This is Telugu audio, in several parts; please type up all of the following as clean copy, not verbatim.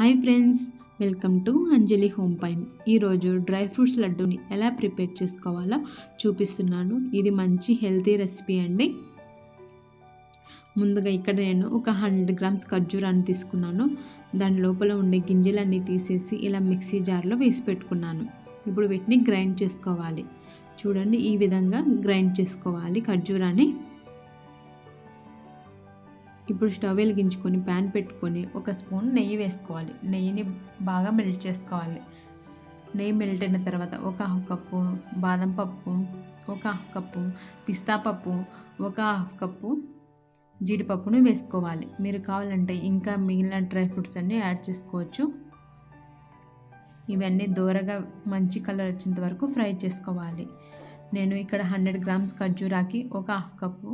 Hi friends, welcome to Anjali home pine. ఈరోజు డ్రై ఫ్రూట్స్ లడ్డూని ఎలా ప్రిపేర్ చేసుకోవాలో చూపిస్తున్నాను. ఇది మంచి హెల్తీ రెసిపీ అండి. ముందుగా ఇక్కడ నేను ఒక 100 గ్రామ్స్ ఖర్జూరాన్ని తీసుకున్నాను. దాని లోపల ఉండే గింజలన్నీ తీసేసి ఇలా మిక్సీ జార్లో వేసి పెట్టుకున్నాను. ఇప్పుడు వీటిని గ్రైండ్ చేసుకోవాలి. చూడండి, ఈ విధంగా గ్రైండ్ చేసుకోవాలి ఖర్జూరాన్ని. ఇప్పుడు స్టవ్ వెలిగించుకొని ప్యాన్ పెట్టుకొని ఒక స్పూన్ నెయ్యి వేసుకోవాలి. నెయ్యిని బాగా మెల్ట్ చేసుకోవాలి. నెయ్యి మెల్ట్ అయిన తర్వాత ఒక హాఫ్ కప్పు బాదం పప్పు, ఒక హాఫ్ కప్పు పిస్తా పప్పు, ఒక హాఫ్ కప్పు జీడిపప్పును వేసుకోవాలి. మీరు కావాలంటే ఇంకా మిగిలిన డ్రై ఫ్రూట్స్ అన్నీ యాడ్ చేసుకోవచ్చు. ఇవన్నీ దోరగా మంచి కలర్ వచ్చేంత వరకు ఫ్రై చేసుకోవాలి. నేను ఇక్కడ 100 గ్రామ్స్ ఖర్జూరాకి ఒక హాఫ్ కప్పు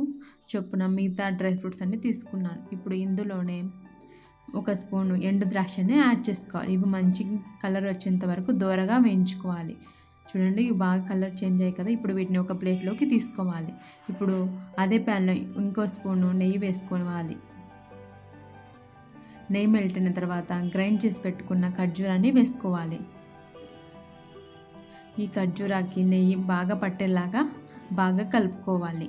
చొప్పున మిగతా డ్రై ఫ్రూట్స్ అన్నీ తీసుకున్నాను. ఇప్పుడు ఇందులోనే ఒక స్పూను ఎండు ద్రాక్షని యాడ్ చేసుకోవాలి. ఇవి మంచి కలర్ వచ్చేంత వరకు దోరగా వేయించుకోవాలి. చూడండి, ఇవి బాగా కలర్ చేంజ్ అయ్యాయి కదా. ఇప్పుడు వీటిని ఒక ప్లేట్లోకి తీసుకోవాలి. ఇప్పుడు అదే ప్యాన్లో ఇంకో స్పూను నెయ్యి వేసుకోవాలి. నెయ్యి మెల్ట్ అయిన తర్వాత గ్రైండ్ చేసి పెట్టుకున్న ఖర్జూరాన్ని వేసుకోవాలి. ఈ ఖర్జూరాకి నెయ్యి బాగా పట్టేలాగా బాగా కలుపుకోవాలి.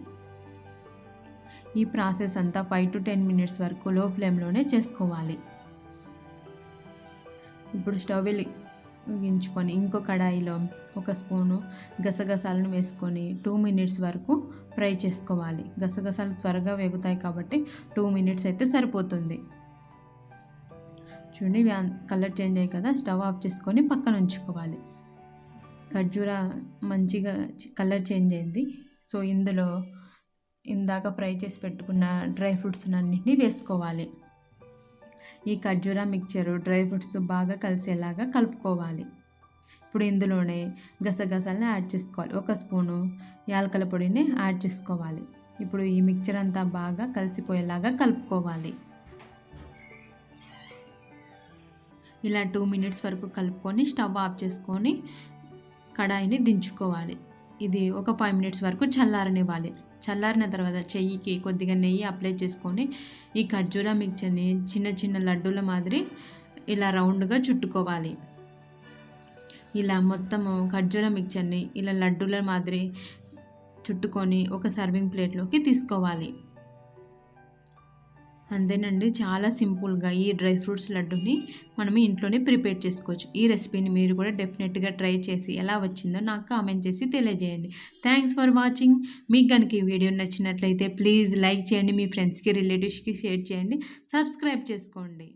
ఈ ప్రాసెస్ అంతా 5 to 10 మినిట్స్ వరకు లో ఫ్లేమ్లోనే చేసుకోవాలి. ఇప్పుడు స్టవ్ వెలిగించుకొని ఇంకో కడాయిలో ఒక స్పూను గసగసాలను వేసుకొని 2 మినిట్స్ వరకు ఫ్రై చేసుకోవాలి. గసగసాలు త్వరగా వేగుతాయి కాబట్టి 2 మినిట్స్ అయితే సరిపోతుంది. చూడండి, కలర్ చేంజ్ అయ్యాయి కదా. స్టవ్ ఆఫ్ చేసుకొని పక్కన ఉంచుకోవాలి. ఖర్జూర మంచిగా కలర్ చేంజ్ అయింది. సో ఇందులో ఇందాక ఫ్రై చేసి పెట్టుకున్న డ్రై ఫ్రూట్స్ అన్నింటినీ వేసుకోవాలి. ఈ ఖర్జూర మిక్చరు డ్రై ఫ్రూట్స్ బాగా కలిసేలాగా కలుపుకోవాలి. ఇప్పుడు ఇందులోనే గసగసాలను యాడ్ చేసుకోవాలి. ఒక స్పూను యాలకుల పొడిని యాడ్ చేసుకోవాలి. ఇప్పుడు ఈ మిక్చర్ అంతా బాగా కలిసిపోయేలాగా కలుపుకోవాలి. ఇలా 2 మినిట్స్ వరకు కలుపుకొని స్టవ్ ఆఫ్ చేసుకొని కడాయిని దించుకోవాలి. ఇది ఒక 5 మినిట్స్ వరకు చల్లారనివ్వాలి. చల్లారిన తర్వాత చెయ్యికి కొద్దిగా నెయ్యి అప్లై చేసుకొని ఈ ఖర్జూర మిక్చర్ని చిన్న చిన్న లడ్డూల మాదిరి ఇలా రౌండ్గా చుట్టుకోవాలి. ఇలా మొత్తము ఖర్జూర మిక్చర్ని ఇలా లడ్డూల మాదిరి చుట్టుకొని ఒక సర్వింగ్ ప్లేట్లోకి తీసుకోవాలి. అంతేనండి, చాలా సింపుల్గా ఈ డ్రై ఫ్రూట్స్ లడ్డూని మనం ఇంట్లోనే ప్రిపేర్ చేసుకోవచ్చు. ఈ రెసిపీని మీరు కూడా డెఫినెట్గా ట్రై చేసి ఎలా వచ్చిందో నాకు కామెంట్ చేసి తెలియజేయండి. Thanks for watching. మీకు కనుక ఈ వీడియో నచ్చినట్లయితే ప్లీజ్ లైక్ చేయండి, మీ ఫ్రెండ్స్కి రిలేటివ్స్కి షేర్ చేయండి, సబ్స్క్రైబ్ చేసుకోండి.